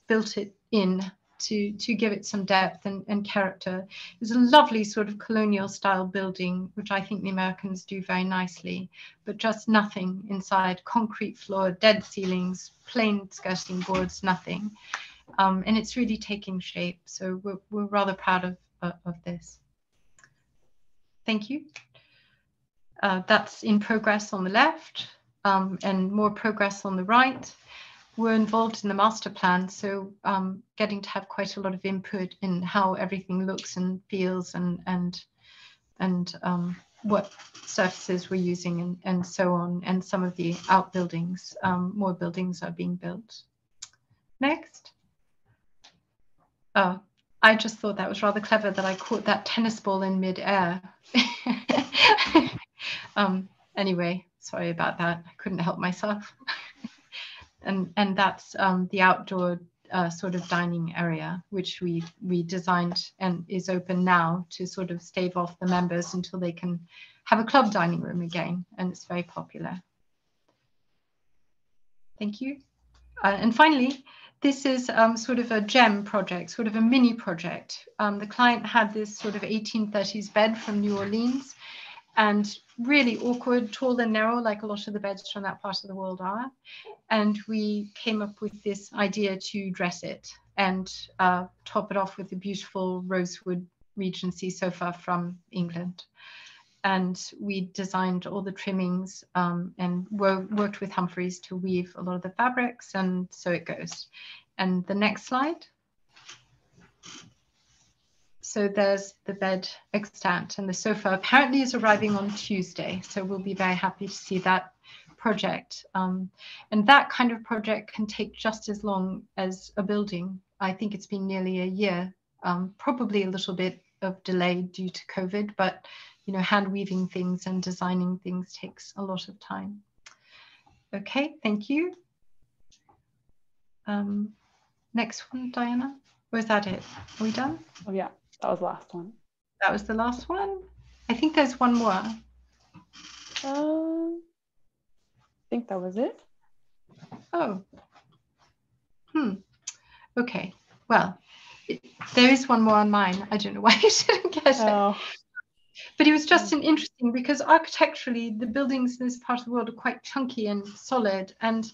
built it in to give it some depth and character. It's a lovely sort of colonial style building, which I think the Americans do very nicely, but just nothing inside. Concrete floor, dead ceilings, plain skirting boards, nothing. And it's really taking shape. So we're rather proud of this. Thank you. That's in progress on the left and more progress on the right. We're involved in the master plan, so getting to have quite a lot of input in how everything looks and feels and what surfaces we're using and so on, and some of the outbuildings. More buildings are being built. Next. I just thought that was rather clever that I caught that tennis ball in mid-air. Anyway, sorry about that. I couldn't help myself. And that's the outdoor sort of dining area, which we designed and is open now to sort of stave off the members until they can have a club dining room again. And it's very popular. Thank you. And finally, this is sort of a gem project, sort of a mini project. The client had this sort of 1830s bed from New Orleans, and really awkward, tall and narrow, like a lot of the beds from that part of the world are. And we came up with this idea to dress it and top it off with a beautiful rosewood Regency sofa from England. And we designed all the trimmings and worked with Humphreys to weave a lot of the fabrics, and so it goes. And the next slide. So there's the bed extant, and the sofa apparently is arriving on Tuesday. So we'll be very happy to see that project. And that kind of project can take just as long as a building. I think it's been nearly a year, probably a little bit of delay due to COVID, but hand weaving things and designing things takes a lot of time. Okay, thank you. Next one, Diana. Or is that it? Are we done? Oh yeah, that was the last one. That was the last one. I think there's one more. I think that was it. Oh. Okay. Well, there is one more on mine. I don't know why you didn't get it. But it was just an interesting, because architecturally the buildings in this part of the world are quite chunky and solid, and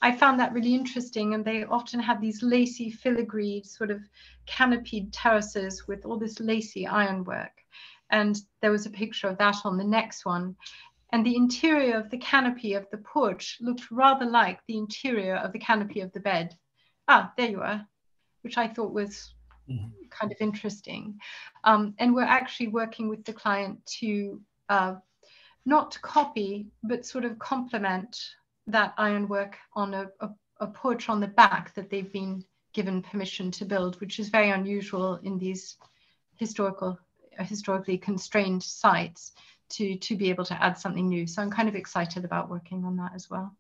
I found that really interesting. And they often have these lacy filigree sort of canopied terraces with all this lacy ironwork. And there was a picture of that on the next one. And the interior of the canopy of the porch looked rather like the interior of the canopy of the bed. Ah, there you are, which I thought was kind of interesting. And we're actually working with the client to not copy, but sort of complement that ironwork on a porch on the back that they've been given permission to build, which is very unusual in these historically constrained sites to be able to add something new. So I'm kind of excited about working on that as well.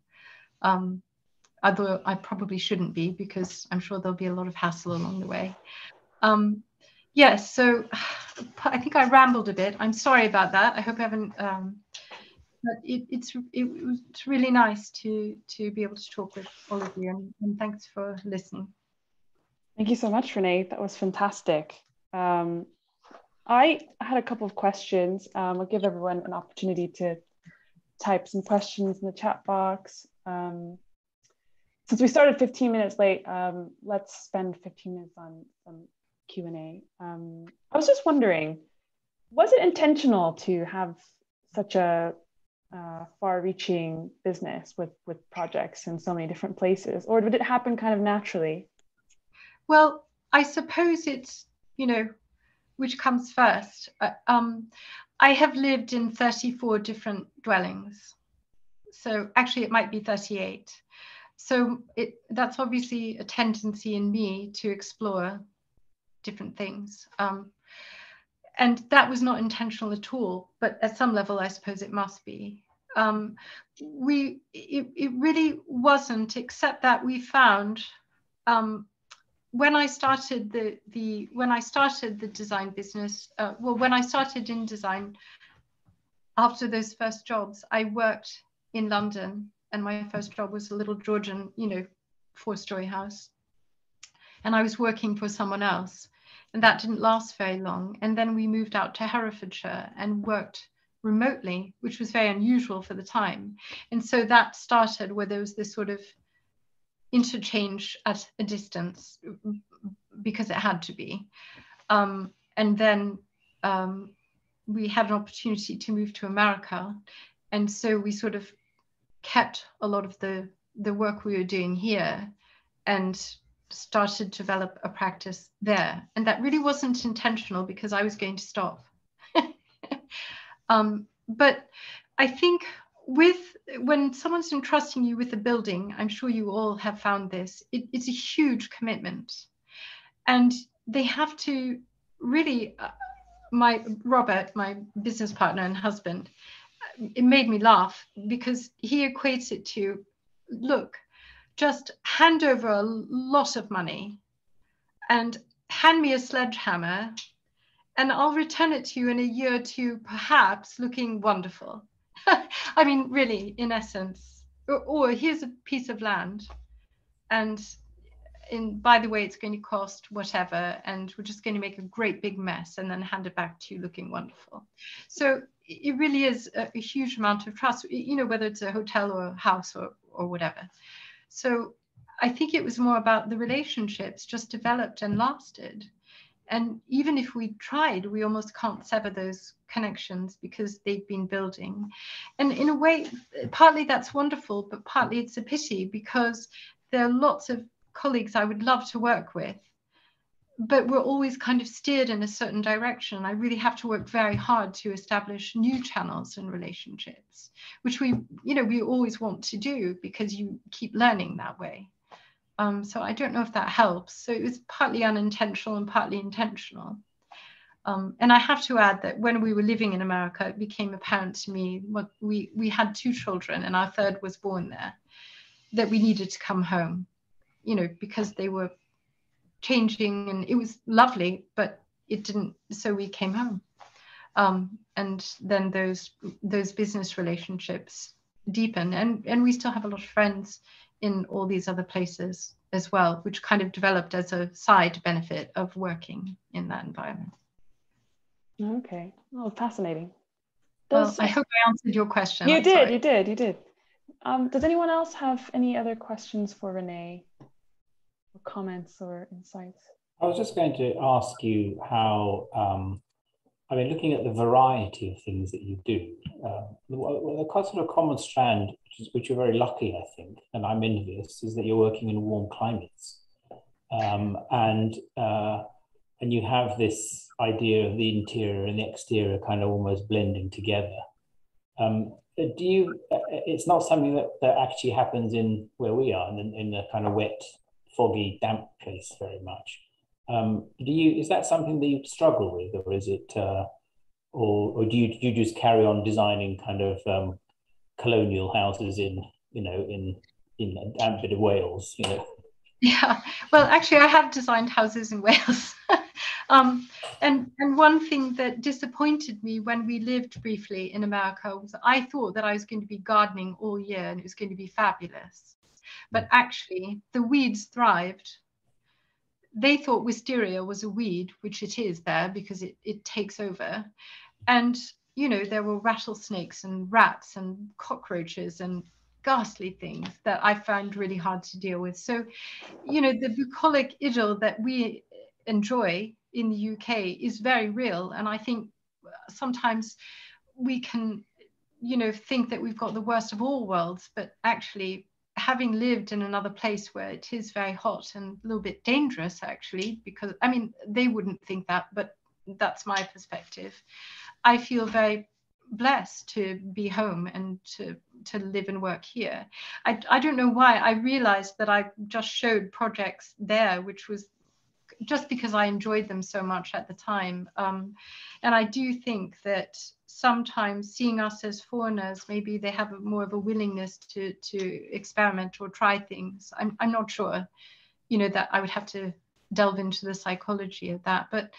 Although I probably shouldn't be, because I'm sure there'll be a lot of hassle along the way. Yes, so I think I rambled a bit. I'm sorry about that. I hope I haven't, but it was really nice to be able to talk with all of you, and thanks for listening. Thank you so much, Renée. That was fantastic. I had a couple of questions. I'll give everyone an opportunity to type some questions in the chat box. Since we started 15 minutes late, let's spend 15 minutes on some Q&A. I was just wondering, was it intentional to have such a far-reaching business with projects in so many different places, or did it happen kind of naturally? Well, I suppose it's, which comes first. I have lived in 34 different dwellings. So actually it might be 38. So that's obviously a tendency in me to explore different things. And that was not intentional at all, but at some level, I suppose it must be. It really wasn't, except that we found, when I started the design business, when I started in design, after those first jobs, I worked in London, and my first job was a little Georgian, 4-story house. And I was working for someone else, and that didn't last very long. And then we moved out to Herefordshire and worked remotely, which was very unusual for the time. And so that started where there was this sort of interchange at a distance, because it had to be. And then we had an opportunity to move to America. And so we sort of kept a lot of the work we were doing here and started to develop a practice there. And that really wasn't intentional, because I was going to stop. But I think when someone's entrusting you with a building, I'm sure you all have found this, it's a huge commitment. And they have to really, Robert, my business partner and husband, it made me laugh, because he equates it to, look, just hand over a lot of money and hand me a sledgehammer, and I'll return it to you in a year or two, perhaps, looking wonderful. I mean, really, in essence, or here's a piece of land, and by the way, it's going to cost whatever, and we're just going to make a great big mess and then hand it back to you looking wonderful. So it really is a huge amount of trust, you know, whether it's a hotel or a house or whatever. So I think it was more about the relationships just developed and lasted. And even if we tried, we almost can't sever those connections because they've been building. And in a way, partly that's wonderful, but partly it's a pity because there are lots of colleagues I would love to work with, but we're always kind of steered in a certain direction. I really have to work very hard to establish new channels and relationships, which we always want to do because you keep learning that way. So I don't know if that helps. So it was partly unintentional and partly intentional. And I have to add that when we were living in America, it became apparent to me, we had 2 children and our third was born there, that we needed to come home, you know, because they were changing and it was lovely, but it didn't, so we came home. And then those business relationships deepen, and we still have a lot of friends in all these other places as well, which kind of developed as a side benefit of working in that environment. Okay, oh, fascinating. Well, I hope I answered your question. You did. Does anyone else have any other questions for Renée, or comments or insights? I was just going to ask you how, I mean, looking at the variety of things that you do, the sort of common strand, which you're very lucky, I think, and I'm envious, is that you're working in warm climates. And you have this idea of the interior and the exterior kind of almost blending together. It's not something that actually happens in where we are, in the kind of wet, foggy, damp place very much. Is that something that you struggle with, or is it, or do you just carry on designing kind of colonial houses in a damp bit of Wales, you know? Yeah, well, actually, I have designed houses in Wales. And one thing that disappointed me when we lived briefly in America was I thought that I was going to be gardening all year and it was going to be fabulous. But actually, the weeds thrived. They thought wisteria was a weed, which it is there because it takes over. And, you know, there were rattlesnakes and rats and cockroaches and ghastly things that I found really hard to deal with. So, you know, the bucolic idyll that we enjoy in the UK is very real. And I think sometimes we can, you know, think that we've got the worst of all worlds, but actually having lived in another place where it is very hot and a little bit dangerous, actually, because, I mean, they wouldn't think that, but that's my perspective. I feel very blessed to be home and to live and work here. I don't know why. I realized that I just showed projects there, which was just because I enjoyed them so much at the time. And I do think that sometimes seeing us as foreigners, maybe they have more of a willingness to experiment or try things. I'm not sure, you know, that I would have to delve into the psychology of that. But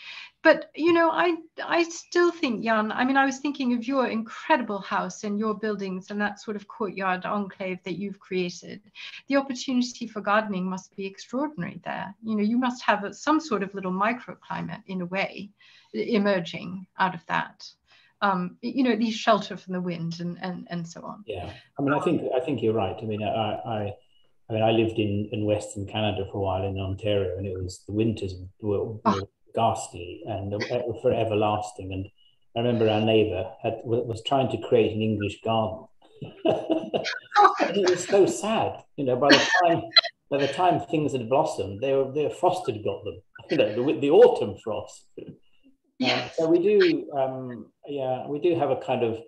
you know, I still think, Jan, I mean, I was thinking of your incredible house and your buildings and that sort of courtyard enclave that you've created. The opportunity for gardening must be extraordinary there. You know, you must have some sort of little microclimate in a way emerging out of that. You know, at least shelter from the wind and so on. Yeah, I mean, I think you're right. I mean, I lived in Western Canada for a while in Ontario, and the winters were ghastly and for everlasting. And I remember our neighbour was trying to create an English garden. And it was so sad, you know. By the time things had blossomed, their frost had got them. You know, the autumn frost. So we do have a kind of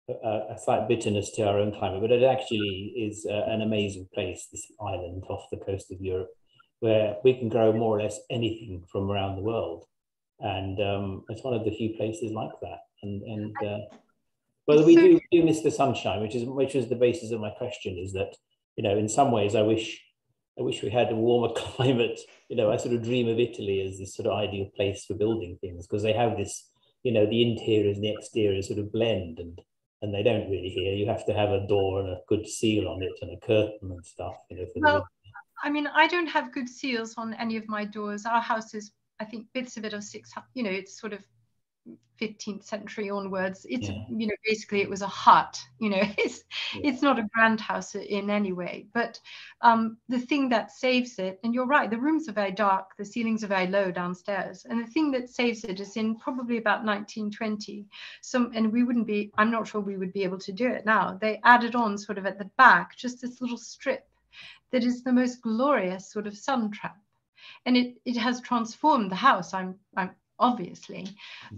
a slight bitterness to our own climate, but it actually is an amazing place, this island off the coast of Europe, where we can grow more or less anything from around the world, and it's one of the few places like that. But we do miss the sunshine, which is the basis of my question. Is that, you know, in some ways I wish we had a warmer climate. You know, I sort of dream of Italy as this sort of ideal place for building things, because they have this, you know, the interiors and the exteriors sort of blend, and they don't really here. You have to have a door and a good seal on it and a curtain and stuff, you know. Well, I mean, I don't have good seals on any of my doors. Our house is, I think, bits of it are 600, you know, it's sort of 15th century onwards. It's, you know, basically it was a hut, you know, it's not a grand house in any way, but the thing that saves it, and you're right, the rooms are very dark, the ceilings are very low downstairs, and the thing that saves it is in probably about 1920, and we wouldn't be, I'm not sure we would be able to do it now. They added on sort of at the back, just this little strip that is the most glorious sort of sun trap. And it has transformed the house, I'm obviously,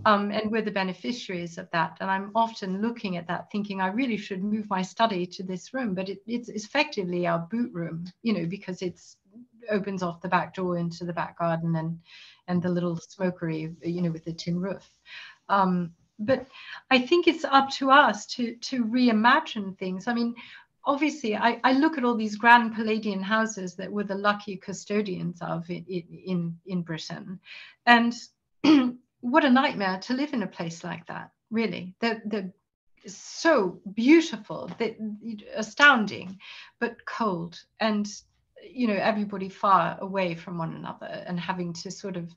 and we're the beneficiaries of that. And I'm often looking at that thinking I really should move my study to this room, but it's effectively our boot room, you know, because it's opens off the back door into the back garden and the little smokery, you know, with the tin roof. But I think it's up to us to reimagine things. I mean, obviously, I look at all these grand Palladian houses that we're the lucky custodians of in Britain, and what a nightmare to live in a place like that. Really, they're so beautiful, astounding, but cold, and you know, everybody far away from one another, and having to sort of,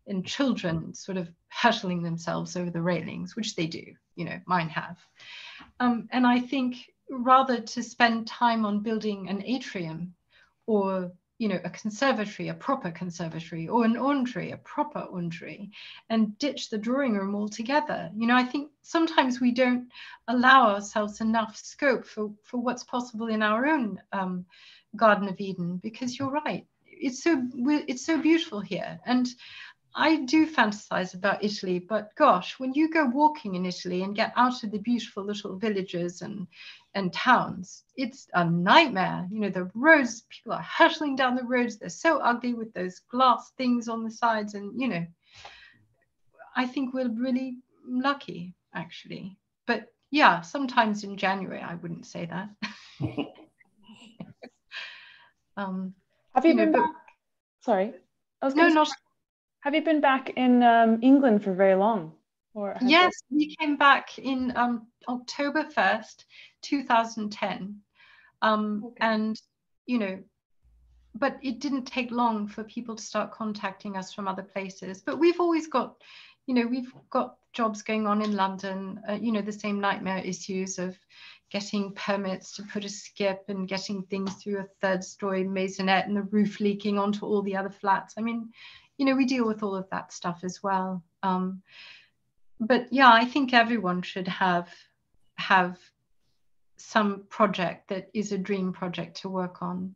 and children sort of hurtling themselves over the railings, which they do. You know, mine have, and I think, rather to spend time on building an atrium or, you know, a conservatory, a proper conservatory, or an orangery, a proper orangery, and ditch the drawing room altogether. You know, I think sometimes we don't allow ourselves enough scope for what's possible in our own Garden of Eden, because you're right, it's so beautiful here. And I do fantasize about Italy, but gosh, when you go walking in Italy and get out of the beautiful little villages and towns, it's a nightmare. You know, the roads, people are hurtling down the roads. They're so ugly with those glass things on the sides. And, you know, I think we're really lucky, actually. But yeah, sometimes in January, I wouldn't say that. Have you been back? Sorry. Have you been back in England for very long? Yes, we came back in October 1st, 2010. And, you know, but it didn't take long for people to start contacting us from other places. But we've always got, you know, we've got jobs going on in London, you know, the same nightmare issues of getting permits to put a skip and getting things through a third-story maisonette and the roof leaking onto all the other flats. I mean, you know, we deal with all of that stuff as well. But yeah, I think everyone should have some project that is a dream project to work on.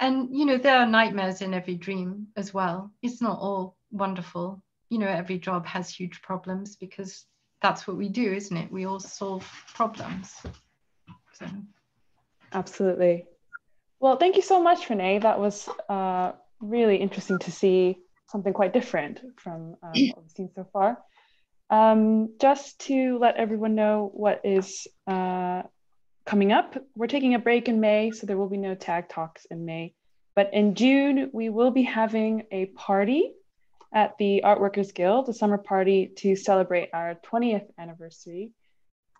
And, you know, there are nightmares in every dream as well. It's not all wonderful. You know, every job has huge problems, because that's what we do, isn't it? We all solve problems. So. Absolutely. Well, thank you so much, Renée. That was really interesting to see something quite different from what we've seen so far. Just to let everyone know what is coming up, we're taking a break in May, so there will be no tag talks in May. But in June, we will be having a party at the Art Workers Guild, a summer party to celebrate our 20th anniversary.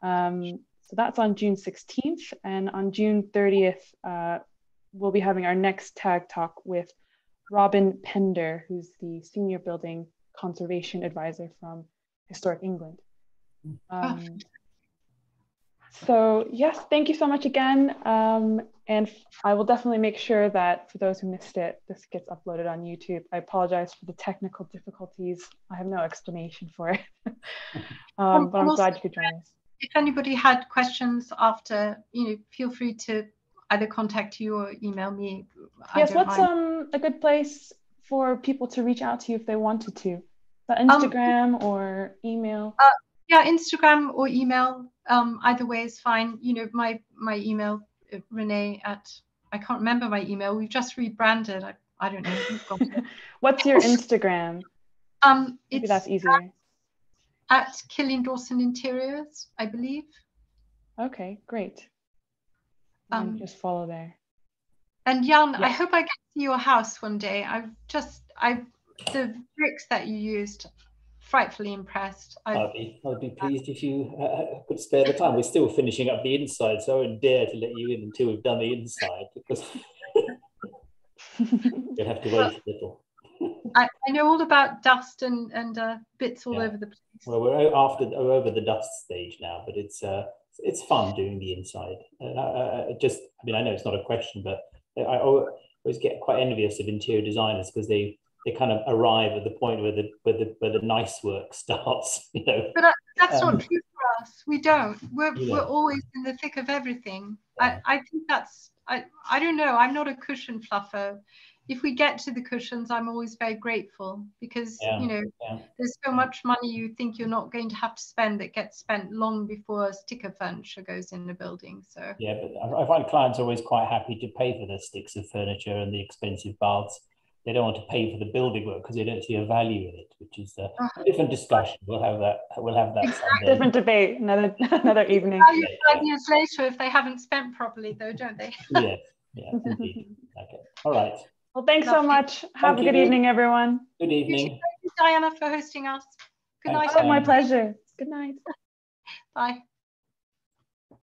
So that's on June 16th, and on June 30th, we'll be having our next tag talk with Robin Pender, who's the Senior Building Conservation Advisor from Historic England. So yes, thank you so much again. And I will definitely make sure that for those who missed it, this gets uploaded on YouTube. I apologize for the technical difficulties. I have no explanation for it, but I'm glad you could join us. If anybody had questions after, you know, feel free to either contact you or email me. Yes, what's a good place for people to reach out to you if they wanted to? Instagram or email? Yeah, Instagram or email. Either way is fine. You know, my email, Renée at, I can't remember my email. We've just rebranded. I don't know. You've got it. What's your Instagram? Maybe that's easier. At Killian-Dawson Interiors, I believe. Okay, great. Just follow there. And Jan, I hope I get to see your house one day. The bricks that you used, frightfully impressed. I'd be pleased if you could spare the time. We're still finishing up the inside, so I won't dare to let you in until we've done the inside, because you'll have to wait a little. I know all about dust and bits all over the place. Well, we're over the dust stage now, but it's fun doing the inside. I mean, I know it's not a question, but I always get quite envious of interior designers because they kind of arrive at the point where the nice work starts. You know, but that's not true for us. We don't. We're always in the thick of everything. Yeah. I think that's. I don't know. I'm not a cushion fluffer. If we get to the cushions, I'm always very grateful because, you know, there's so much money you think you're not going to have to spend that gets spent long before sticker furniture goes in the building. So yeah, but I find clients are always quite happy to pay for the sticks of furniture and the expensive baths. They don't want to pay for the building work because they don't see a value in it, which is a different discussion. We'll have that someday. Different debate, another evening. 5 years later, if they haven't spent properly, though, don't they? Yeah, indeed. Okay, all right. Well, thanks so much. Have a good evening, everyone. Good evening. Thank you, Diana, for hosting us. Good night. Oh, my pleasure. Good night. Bye.